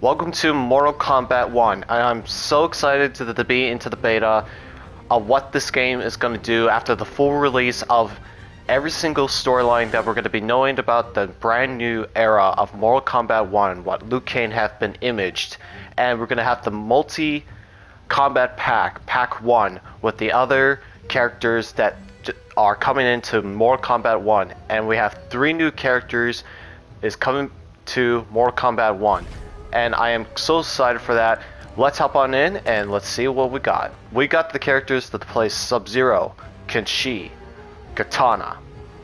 Welcome to Mortal Kombat 1. I'm so excited to be into the beta of what this game is going to do after the full release of every single storyline that we're going to be knowing about the brand new era of Mortal Kombat 1, what Liu Kang have been imaged, and we're going to have the multi-combat pack 1, with the other characters that are coming into Mortal Kombat 1, and we have 3 new characters is coming to Mortal Kombat 1. And I am so excited for that. Let's hop on in and let's see what we got. We got the characters that play Sub-Zero, Kenshi, Katana,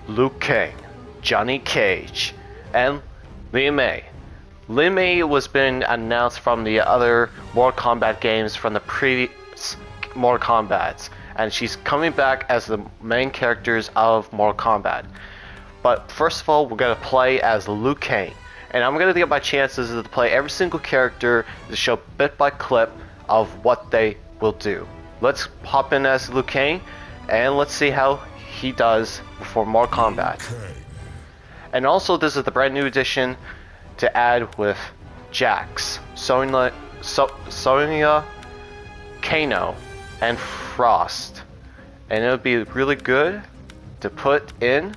Liu Kang, Johnny Cage, and Li Mei. Li Mei was been announced from the other Mortal Kombat games from the previous Mortal Kombats, and she's coming back as the main characters of Mortal Kombat. But first of all, we're gonna play as Liu Kang. And I'm going to get my chances to play every single character to show bit by clip of what they will do. Let's hop in as Liu Kang and let's see how he does for Mortal Kombat. And also this is the brand new addition to add with Jax, Sonya, Kano, and Frost. And it would be really good to put in.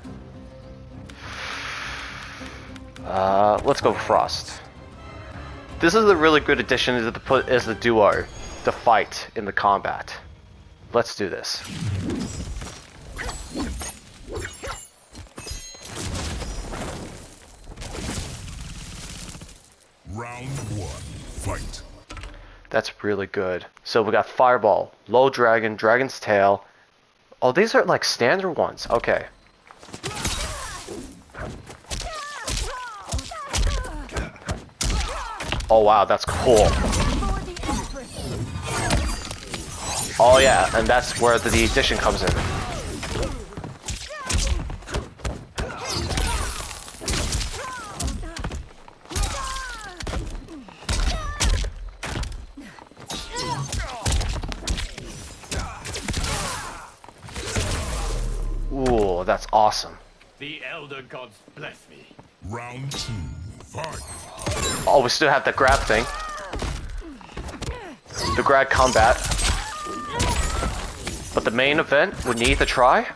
Let's go with Frost. This is a really good addition to put as the duo to fight in the combat. Let's do this. Round 1, fight. That's really good. So we got Fireball, Low Dragon, Dragon's Tail. Oh, these are like standard ones. Okay. Oh wow, that's cool. Oh yeah, and that's where the addition comes in. Ooh, that's awesome. The Elder Gods bless me. Round 2, fight. Oh, we still have the grab thing. The grab combat. But the main event we need to try.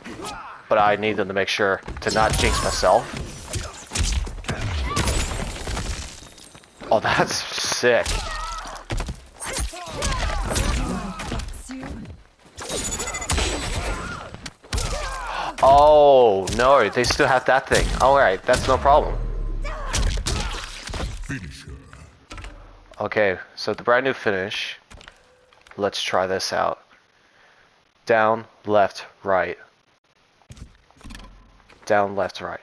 But I need them to make sure to not jinx myself. Oh, that's sick. Oh, no, they still have that thing. Alright, that's no problem. Finisher. Okay, so the brand new finish. Let's try this out. Down, left, right. Down, left, right.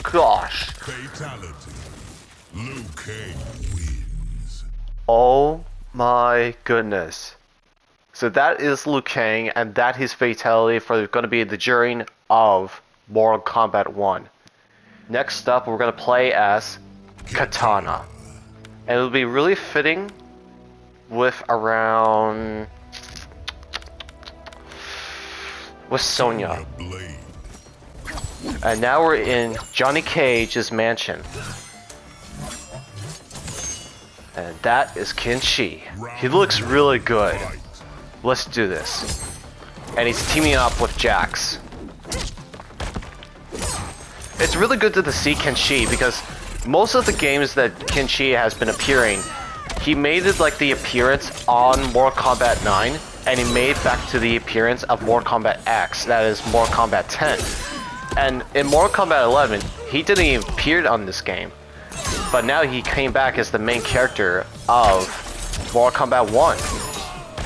Gosh. Fatality. Liu Kang wins. Oh my goodness. So that is Liu Kang, and that is fatality for going to be the during of Mortal Kombat 1. Next up, we're going to play as Katana. And it'll be really fitting with around with Sonya. Blade. And now we're in Johnny Cage's mansion. And that is Kenshi. He looks really good. Let's do this. And he's teaming up with Jax. It's really good to see Kenshi because most of the games that Kenshi has been appearing, he made it like the appearance on Mortal Kombat 9, and he made back to the appearance of Mortal Kombat X, that is Mortal Kombat 10. And in Mortal Kombat 11, he didn't even appear on this game. But now he came back as the main character of Mortal Kombat 1.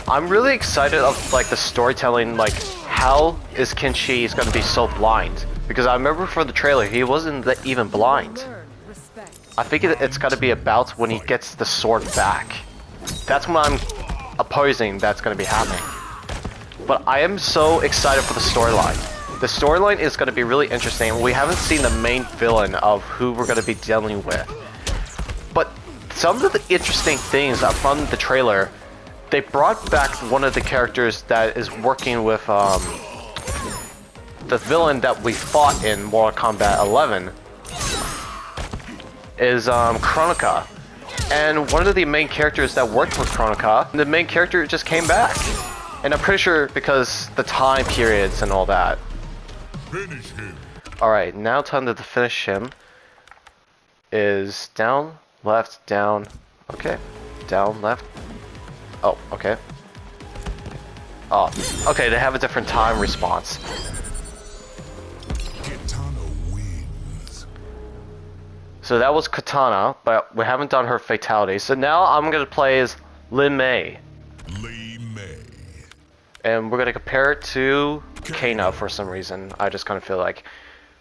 I'm really excited of like the storytelling, like how is Kenshi is going to be so blind? Because I remember for the trailer, he wasn't even blind. I think it's got to be about when he gets the sword back. That's what I'm opposing that's going to be happening. But I am so excited for the storyline. The storyline is going to be really interesting. We haven't seen the main villain of who we're going to be dealing with. But some of the interesting things from the trailer they brought back one of the characters that is working with the villain that we fought in Mortal Kombat 11 is Kronika. And one of the main characters that worked with Kronika, the main character just came back. And I'm pretty sure because the time periods and all that. Finish him. Alright, now time to finish him is down, left, down, okay, down, left, oh, okay. Oh, okay, they have a different time response. Kitana wins. So that was Katana, but we haven't done her fatality. So now I'm gonna play as Lin Mei. Lee May. And we're gonna compare it to Kano for some reason. I just kind of feel like.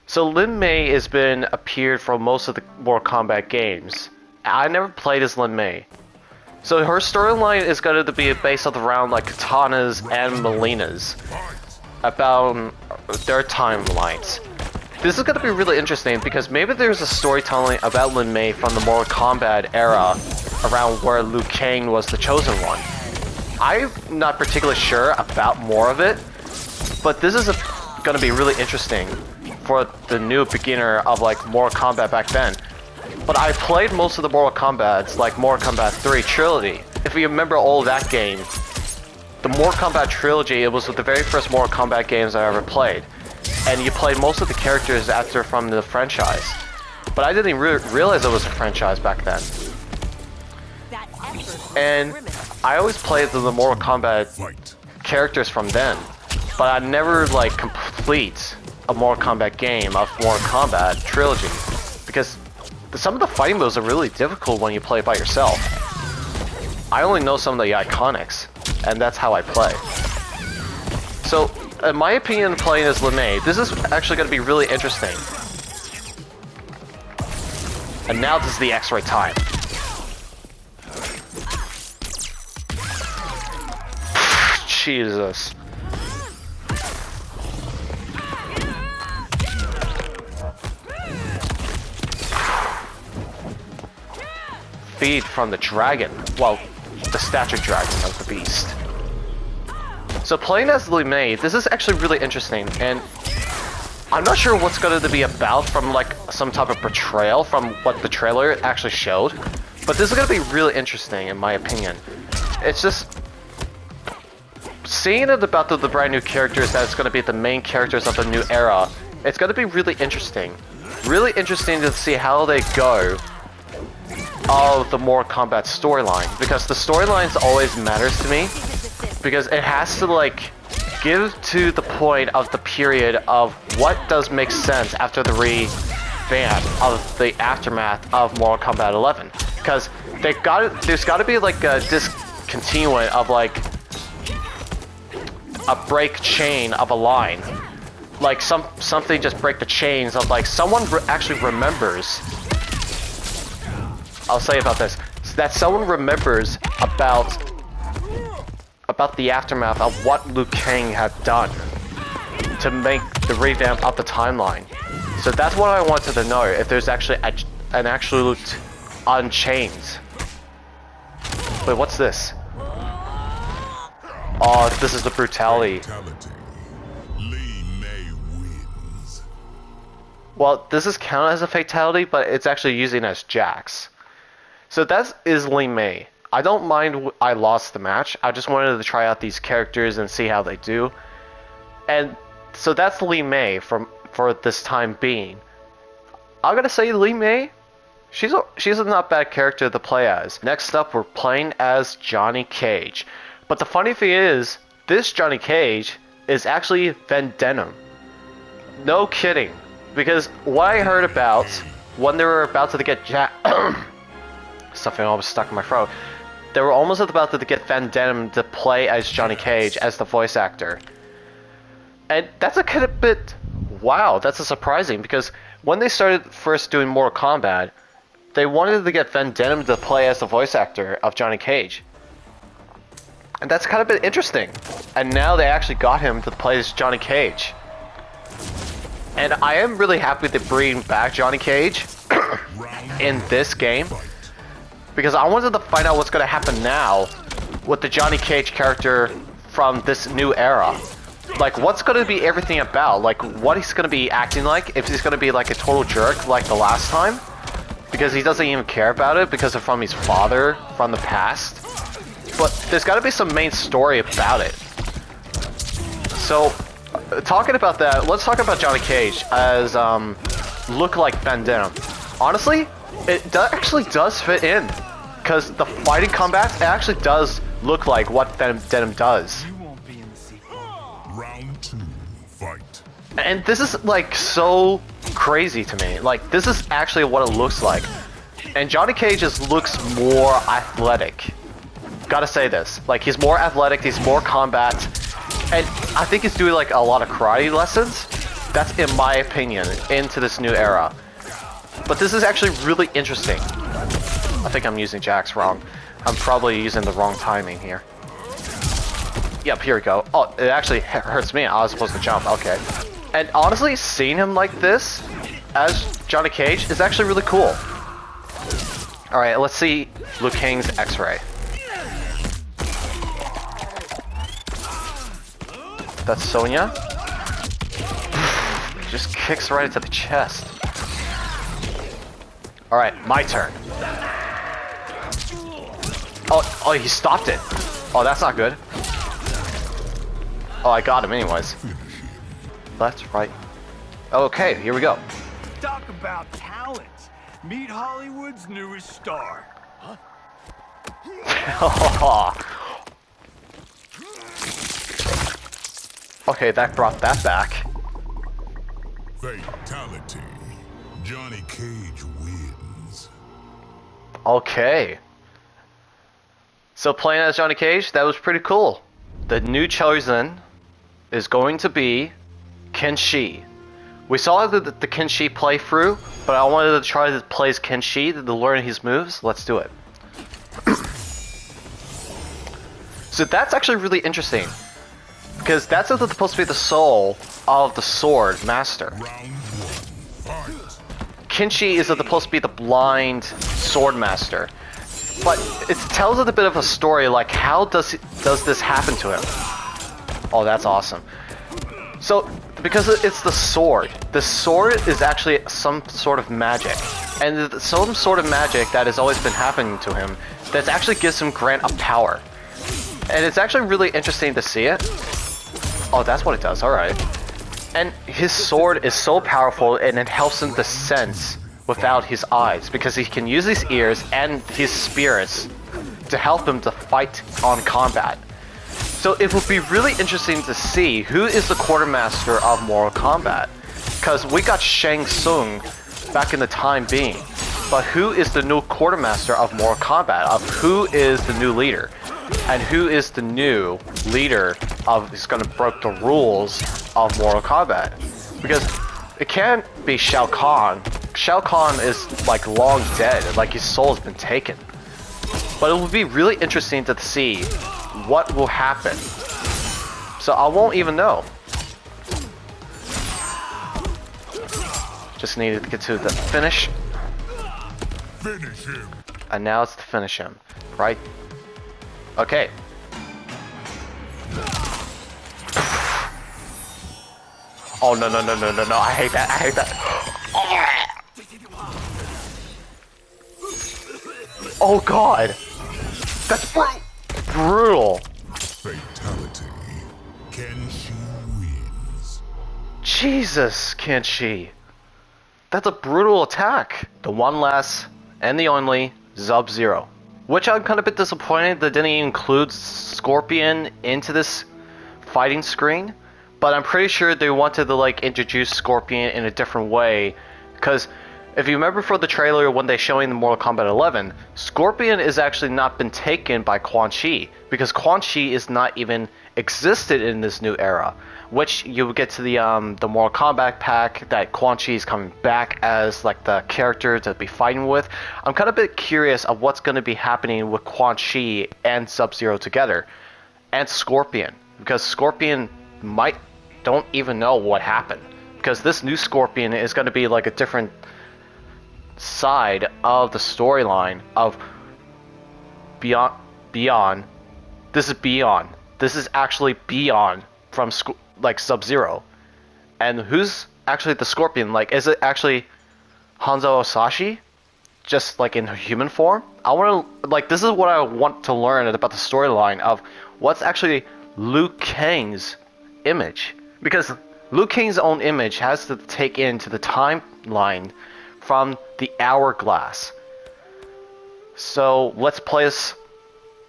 So Lin Mei has been appeared for most of the Mortal Kombat games. I never played as Lin Mei. So her storyline is going to be based around like Katana's and Melina's. About their timelines. This is going to be really interesting because maybe there's a storytelling about Lin Mei from the Mortal Kombat era around where Liu Kang was the chosen one. I'm not particularly sure about more of it, but this is going to be really interesting for the new beginner of like Mortal Kombat back then. But I played most of the Mortal Kombats, like Mortal Kombat 3 Trilogy. If you remember all that game, the Mortal Kombat Trilogy, it was the very first Mortal Kombat games I ever played. And you played most of the characters after from the franchise. But I didn't realize it was a franchise back then. And I always played the Mortal Kombat characters from then. But I never like complete a Mortal Kombat game of Mortal Kombat Trilogy. Because some of the fighting moves are really difficult when you play by yourself. I only know some of the iconics, and that's how I play. So, in my opinion, playing as Lin Mei, this is actually going to be really interesting. And now this is the X-ray time. Jesus. Feed from the dragon. Well, the statue dragon of the beast. So playing as Lin Mei, this is actually really interesting, and I'm not sure what's going to be about from like some type of portrayal from what the trailer actually showed, but this is going to be really interesting in my opinion. It's just seeing it about the brand new characters that it's going to be the main characters of the new era. It's going to be really interesting to see how they go of the Mortal Kombat storyline, because the storylines always matters to me, because it has to like give to the point of the period of what does make sense after the revamp of the aftermath of Mortal Kombat 11, because there's got to be like a discontinuance of like a break chain of a line, like something just break the chains of like someone actually remembers. I'll say about this, that someone remembers about the aftermath of what Liu Kang had done to make the revamp of the timeline. So that's what I wanted to know, if there's actually an absolute unchained. Wait, what's this? Oh, this is the brutality. Lee May wins. Well, this is counted as a fatality, but it's actually using as Jax. So that is Lin Mei. I don't mind I lost the match. I just wanted to try out these characters and see how they do. And so that's Lin Mei for this time being. I'm gonna say Lin Mei, she's a not bad character to play as. Next up, we're playing as Johnny Cage. But the funny thing is, this Johnny Cage is actually Van Denim. No kidding. Because what I heard about when they were about to get something almost stuck in my throat. They were almost about to get Van Denim to play as Johnny Cage as the voice actor. And that's a kind of bit, wow, that's a surprising, because when they started first doing Mortal Kombat, they wanted to get Van Denim to play as the voice actor of Johnny Cage. And that's kind of bit interesting. And now they actually got him to play as Johnny Cage. And I am really happy to bring back Johnny Cage in this game, because I wanted to find out what's going to happen now with the Johnny Cage character from this new era. Like, what's going to be everything about? Like, what he's going to be acting like? If he's going to be like a total jerk like the last time? Because he doesn't even care about it because of from his father from the past. But there's got to be some main story about it. So, talking about that, let's talk about Johnny Cage as look-alike Van Damme. Honestly, it actually does fit in. Because the fighting combat, it actually does look like what Van Damme does. Round 2, fight. And this is like so crazy to me. Like, this is actually what it looks like. And Johnny Cage just looks more athletic. Gotta say this. Like, he's more athletic, he's more combat. And I think he's doing like a lot of karate lessons. That's in my opinion, into this new era. But this is actually really interesting. I think I'm using Jax wrong. I'm probably using the wrong timing here. Yep, here we go. Oh, it actually hurts me. I was supposed to jump. Okay. And honestly, seeing him like this as Johnny Cage is actually really cool. Alright, let's see Liu Kang's X-Ray. That's Sonya. Just kicks right into the chest. Alright, my turn. Oh, he stopped it. Oh, that's not good. Oh, I got him anyways. Left, right. Okay, here we go. Talk about talent. Meet Hollywood's newest star. Okay, that brought that back. Fatality. Johnny Cage wins. Okay. So playing as Johnny Cage, that was pretty cool. The new chosen is going to be Kenshi. We saw the Kenshi playthrough, but I wanted to try to play as Kenshi to learn his moves. Let's do it. So that's actually really interesting. Because that's supposed to be the soul of the sword master. Round 1, fight. Kenshi is supposed to be the blind sword master. But it tells us a bit of a story, like how does this happen to him? Oh, that's awesome. So, because it's the sword is actually some sort of magic. And some sort of magic that has always been happening to him that actually gives him grant of power. And it's actually really interesting to see it. Oh, that's what it does, alright. And his sword is so powerful and it helps him to sense without his eyes, because he can use his ears and his spirits to help him to fight on combat. So it would be really interesting to see who is the quartermaster of Mortal Kombat. Because we got Shang Tsung back in the time being. But who is the new quartermaster of Mortal Kombat? Of who is the new leader? And who is the new leader of who's gonna break the rules of Mortal Kombat? Because it can't be Shao Kahn. Shao Kahn is like long dead, like his soul has been taken. But it will be really interesting to see what will happen. So I won't even know. Just needed to get to the finish. Finish him. And now it's to finish him, right? Okay. Oh no no no no no no! I hate that! I hate that! Oh god! That's brutal! Fatality. Kenshi wins. Jesus, Kenshi. That's a brutal attack. The one last and the only Sub-Zero. Which I'm kind of a bit disappointed that didn't include Scorpion into this fighting screen. But I'm pretty sure they wanted to like introduce Scorpion in a different way. Because if you remember for the trailer when they're showing the Mortal Kombat 11, Scorpion is actually not been taken by Quan Chi. Because Quan Chi is not even existed in this new era. Which you will get to the Mortal Kombat pack that Quan Chi is coming back as like the character to be fighting with. I'm kind of a bit curious of what's going to be happening with Quan Chi and Sub-Zero together. And Scorpion. Because Scorpion don't even know what happened. Because this new Scorpion is going to be like a different side of the storyline of Beyond this is beyond. This is actually beyond from like Sub-Zero. And who's actually the Scorpion? Like, is it actually Hanzo Osashi? Just like in human form? I want to, like, this is what I want to learn about the storyline of what's actually Liu Kang's image. Because Liu Kang's own image has to take into the timeline from the hourglass. So let's play this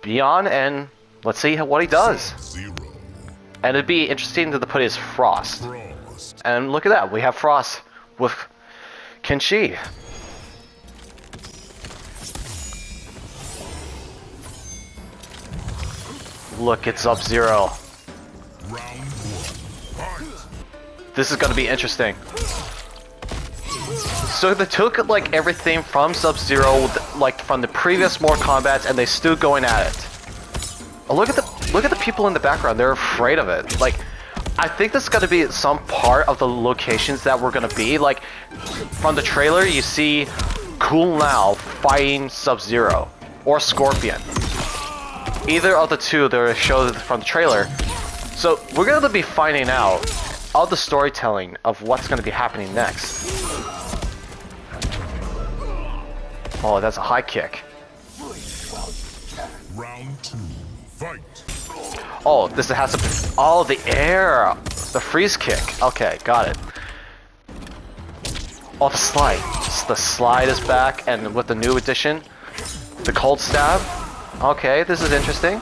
beyond and let's see what he does. Zero. And it'd be interesting to put his Frost. Frost. And look at that, we have Frost with Kenshi. Look, it's Sub-Zero. Round 1. Fight. This is gonna be interesting. So they took like everything from Sub-Zero, like from the previous Mortal Kombat, and they still going at it. Oh, look at the people in the background. They're afraid of it. Like, I think this is gonna be some part of the locations that we're gonna be. Like, from the trailer, you see Cool Now fighting Sub-Zero or Scorpion. Either of the two they're showed from the trailer. So we're gonna be finding out all the storytelling of what's gonna be happening next. Oh, that's a high kick. Round 2. Fight. Oh, this has to. Oh, the air, the freeze kick. Okay, got it. Oh, the slide. The slide is back, and with the new addition, the cold stab. Okay, this is interesting.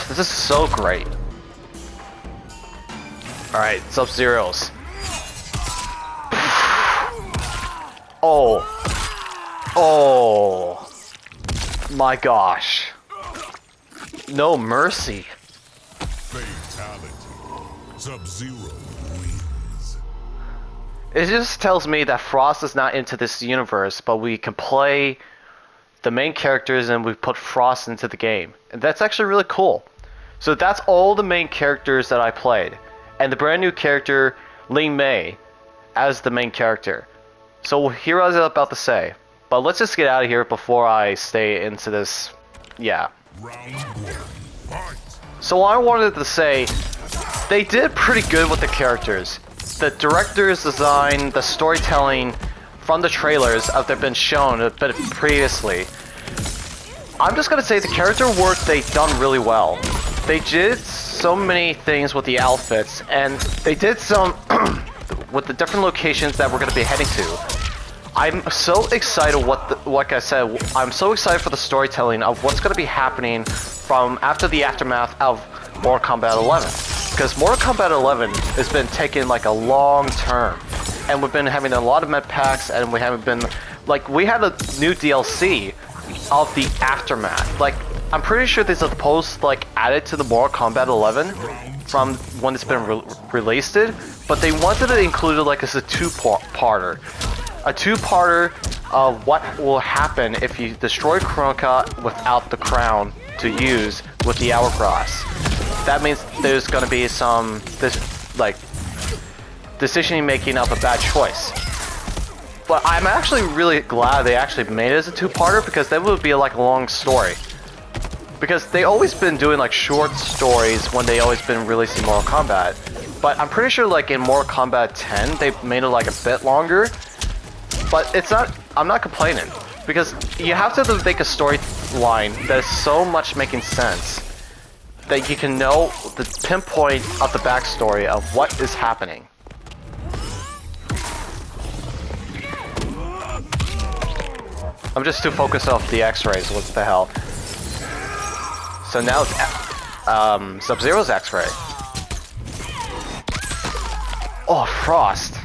This is so great. Alright, Sub-Zeros. Oh. Oh. My gosh. No mercy. Fatality. Sub-Zero wins. It just tells me that Frost is not into this universe, but we can play the main characters and we put Frost into the game. And that's actually really cool. So that's all the main characters that I played. And the brand new character, Ling Mei, as the main character. So here I was about to say. But let's just get out of here before I stay into this. Yeah. Round 1. Fight. So I wanted to say, they did pretty good with the characters. The director's design, the storytelling from the trailers have been shown a bit previously. I'm just gonna say the character work they've done really well. They did so many things with the outfits, and they did some with the different locations that we're gonna be heading to. I'm so excited like I said, I'm so excited for the storytelling of what's gonna be happening from after the aftermath of Mortal Kombat 11. Because Mortal Kombat 11 has been taking like a long term. And we've been having a lot of med packs, and we haven't been, like, we had a new DLC of the aftermath. Like, I'm pretty sure they're supposed to, like, add it to the Mortal Kombat 11 from when it's been released, but they wanted to include it like as a two-parter. A two-parter of what will happen if you destroy Kronika without the crown to use with the hourglass. That means there's gonna be some, decision making of a bad choice. But I'm actually really glad they actually made it as a two-parter, because that would be like a long story. Because they always been doing like short stories when they always been releasing Mortal Kombat. But I'm pretty sure like in Mortal Kombat 10 they made it like a bit longer. But it's not, I'm not complaining. Because you have to make a storyline that is so much making sense that you can know the pinpoint of the backstory of what is happening. I'm just too focused off the X-rays, what the hell. So now it's Sub-Zero's X-ray. Oh, Frost.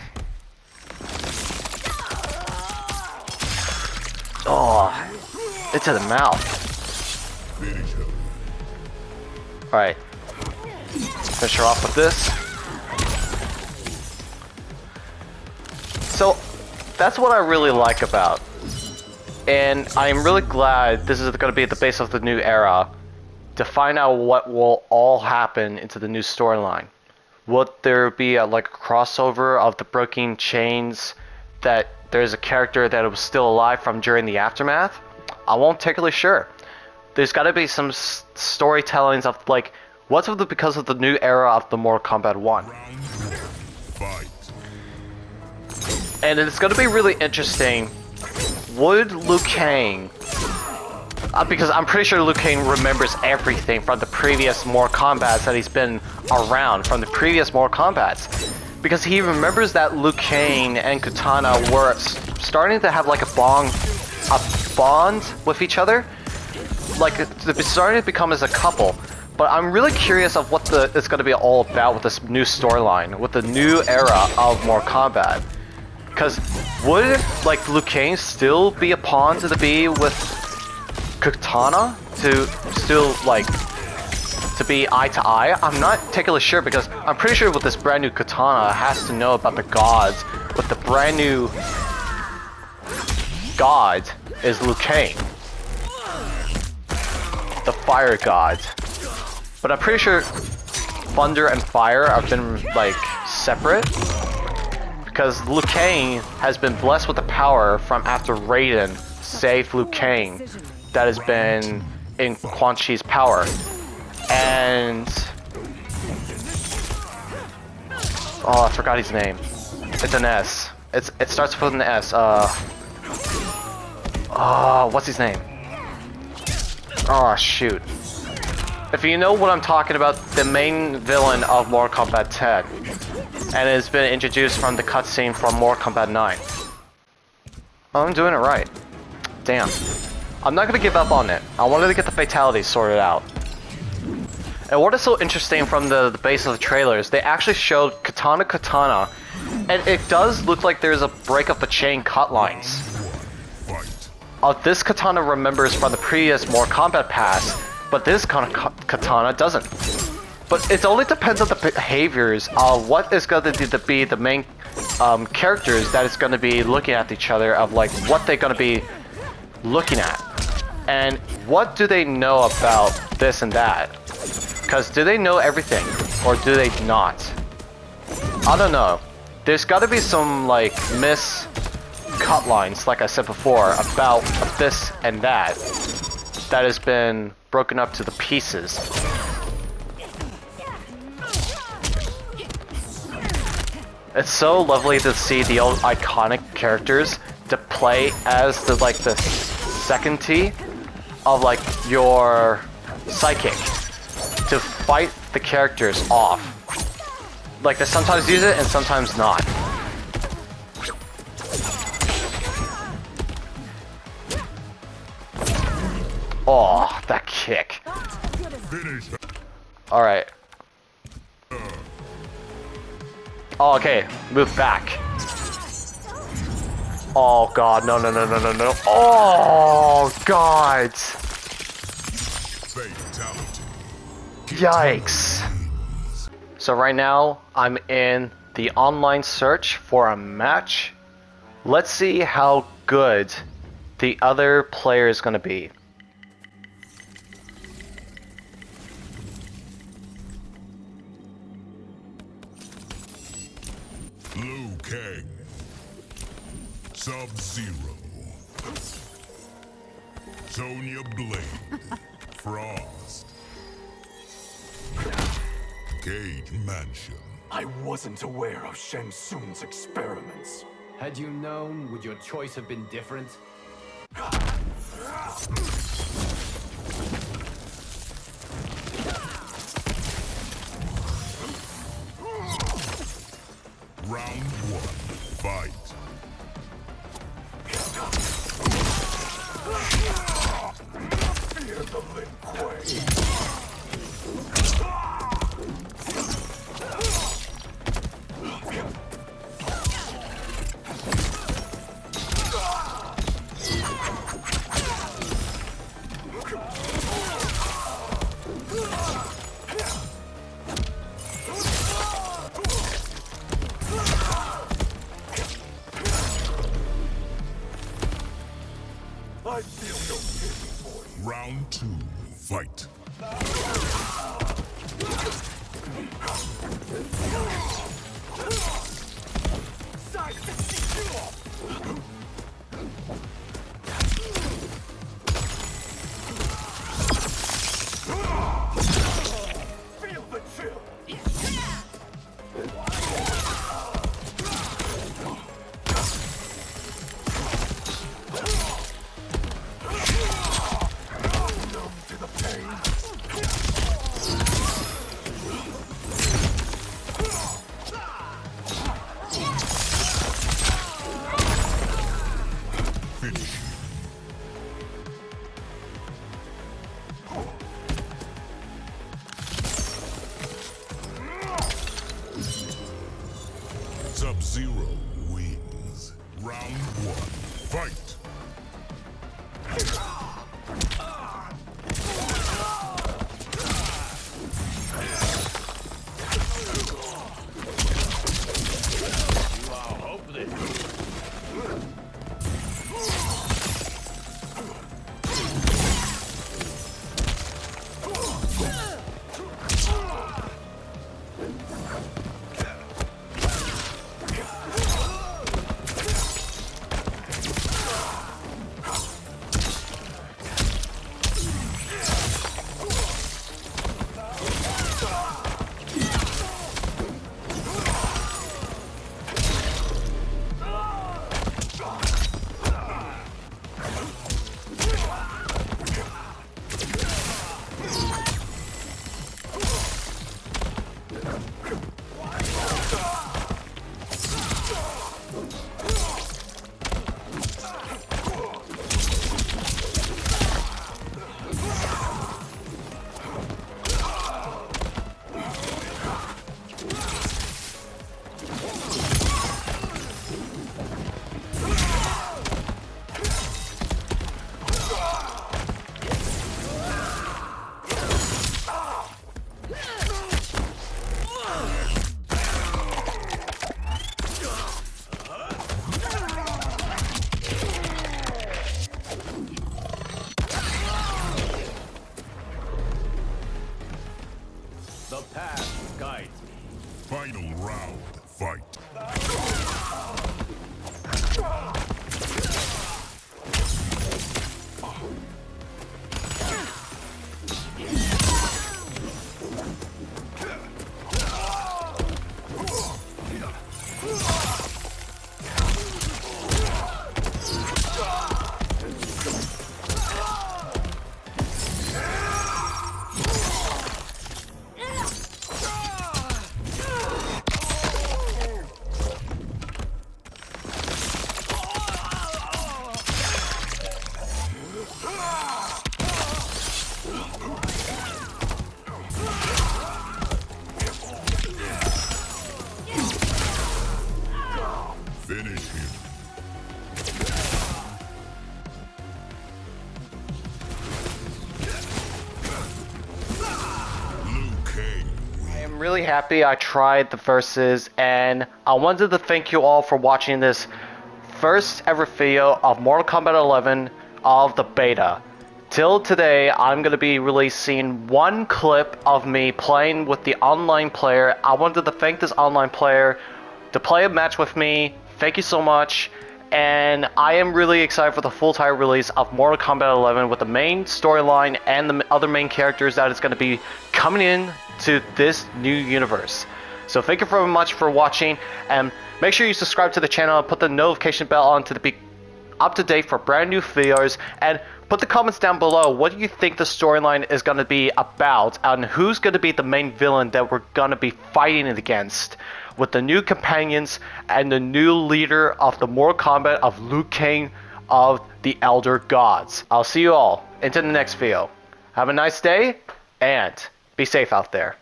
Oh, into the mouth. Alright. Finish her off with this. So, that's what I really like about. And I'm really glad this is going to be the base of the new era to find out what will all happen into the new storyline. Would there be like a crossover of the broken chains that there's a character that was still alive from during the aftermath? I won't technically sure. There's got to be some storytellings of like what's with because of the new era of the Mortal Kombat 1. Fight. And it's going to be really interesting. Would Liu Kang... because I'm pretty sure Liu Kang remembers everything from the previous Mortal Kombats that he's been around, from the previous Mortal Kombats. Because he remembers that Liu Kang and Kitana were starting to have like a bond with each other. Like, they're starting to become as a couple. But I'm really curious of what it's going to be all about with this new storyline, with the new era of Mortal Kombat. Because would, like, Liu Kang still be a pawn to be with Kitana? To still, like, to be eye to eye? I'm not technically sure because I'm pretty sure with this brand new Kitana has to know about the gods. But the brand new god is Liu Kang. The fire god. But I'm pretty sure thunder and fire have been, like, separate. Because Liu Kang has been blessed with the power from after Raiden saved Liu Kang that has been in Quan Chi's power. And... oh, I forgot his name. It's an S. It starts with an S. Oh, what's his name? Oh, shoot. If you know what I'm talking about, the main villain of Mortal Kombat 10. And it's been introduced from the cutscene from Mortal Kombat 9. Oh, I'm doing it right. Damn. I'm not gonna give up on it. I wanted to get the fatalities sorted out. And what is so interesting from the base of the trailers, they actually showed Kitana, and it does look like there's a break of the chain cut lines. This Kitana remembers from the previous Mortal Kombat pass, but this kind of Kitana doesn't. But it only depends on the behaviors of what is going to be the main characters that is going to be looking at each other, of like what they're going to be looking at. And what do they know about this and that? Because do they know everything or do they not? I don't know. There's got to be some like cut lines, like I said before, about this and that has been broken up to the pieces. It's so lovely to see the old iconic characters to play as the like the second T of like your psychic to fight the characters off. Like they sometimes use it and sometimes not. Oh, that kick. Alright. Oh, okay. Move back. Oh god, no. Oh god. Fatality. Yikes. So right now, I'm in the online search for a match. Let's see how good the other player is going to be. Liu Kang. Sub-Zero. Sonya Blade. Frost. Cage Mansion. I wasn't aware of Shang Tsung's experiments. Had you known, would your choice have been different? Round 1. Fight. Fear the Lin Kuei. I feel no pity for you. Round 2. Fight. Sub-Zero wins. Round 1, fight! You are hopeless. The past guides me. Final round, fight! Finish him. Liu Kang I'm really happy I tried the verses, and I wanted to thank you all for watching this first ever video of Mortal Kombat 11 of the beta. Till today, I'm going to be releasing one clip of me playing with the online player. I wanted to thank this online player to play a match with me. Thank you so much. And I am really excited for the full title release of Mortal Kombat 11 with the main storyline and the other main characters that is going to be coming in to this new universe. So thank you very much for watching, and make sure you subscribe to the channel and put the notification bell on to be up to date for brand new videos, and put the comments down below. What do you think the storyline is going to be about, and who's going to be the main villain that we're going to be fighting against with the new companions and the new leader of the Mortal Kombat of Liu Kang of the Elder Gods. I'll see you all into the next video. Have a nice day, and be safe out there.